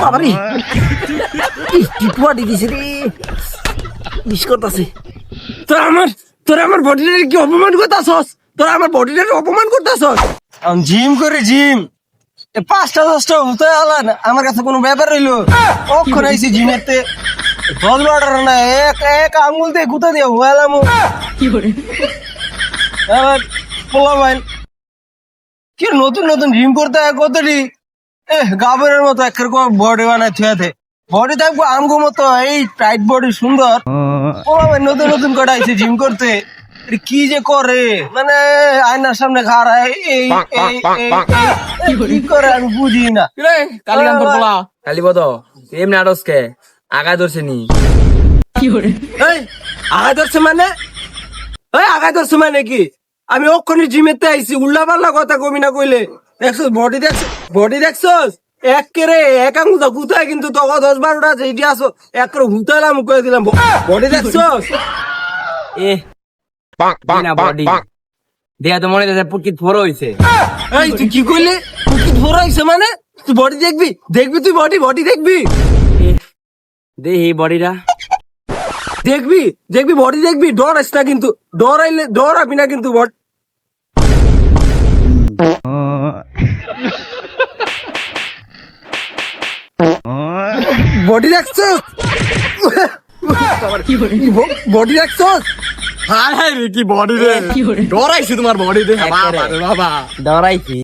বাবা রে টিপুয়া দিছে রে মিস করতেছে তোরা আমার বডিটাকে কি অপমান করতেছস? তোরা আমার বডিটাকে অপমান করতেছস? জিম করে জিম 5টা-10টা হতে আলান আমার কাছে কোনো ব্যাপার রইলো কখন আইছি জিমেতে জল অর্ডার না এক আঙুল দিয়ে গুতা দিয়ে হলাম কি করে আবার পোলামাইন কি নতুন নতুন জিম করতে কতটি গাবরের মতো একটা বডি বানায় থুয়াতে বডি থাকবো আমগো মতো এই টাইট বডি সুন্দর পোলামাইন নতুন নতুন করে আইছে জিম করতে কি যে করে মানে আয়নার সামনে খাড়ায় কি করে আমি বুঝি না কালীকান্তর পোলা কালী বদ এমনি আড়সকে আগায় ধরছে নি কি করে আগায় ধরছে মানে আগায় ধরছে মানে কি আমি ওখানে জিমেতে আইছি উল্লা পাল্লা কথা কমি না কইলে দেখছো বডি দেখছস এক কেরে এক আঙুল গুতায় কিন্তু তোকে 10-12টা যেটি আসো এক করে হুতালাম কয়ে দিলাম বডি দেখছস বডি দেয়া তো মনে হচ্ছে পুকিত ফোরো হইছে এই তুই কি কইলি পুকিত ফোরো হইছে মানে তুই বডি দেখবি তুই বডি দেখবি দেহি বডিটা দেখবি বডি দেখবি ডরাইস না কিন্তু ডরাবি না কিন্তু বডি দেখছস বডি দেখছস হাই রে কি বডি রে ডরাইছি তোমার বডি দে বাবা ডরাইছি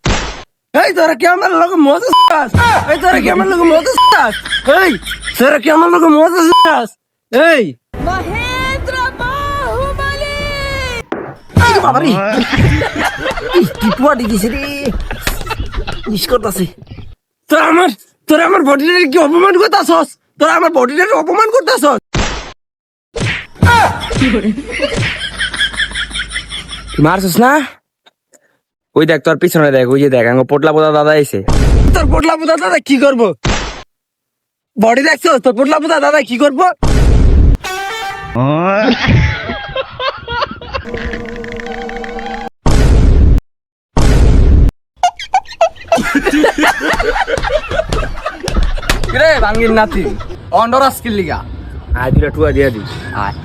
এই তোরা কি আমার লগে মজা চাস এই তোরা কি আমার লগে মজা চাস এই তোরা কি আমার লগে মজা চাস এই মহেন্দ্র বাহুবলী এই বাবা রে টিপুয়া দিছে রে মিস করতেছে তোরা আমার বডিটাকে কি অপমান করতেছস? তোরা আমার বডিটাকে অপমান করতেছস? মারছস না ওই দেখ তোর পিছনে দেখ ওই যে দেখ আঙ্গ পোটলা পোতা দাদা আইছে তোর পোটলা পোতা দাদা কি করবো? বডি দেখছস তোর পোটলা পোতা দাদা কি করবো? রে বাঙ্গির নাতি অন্ডরাস কি লিগা আয় দুটা টুয়া দিয়া দি আয়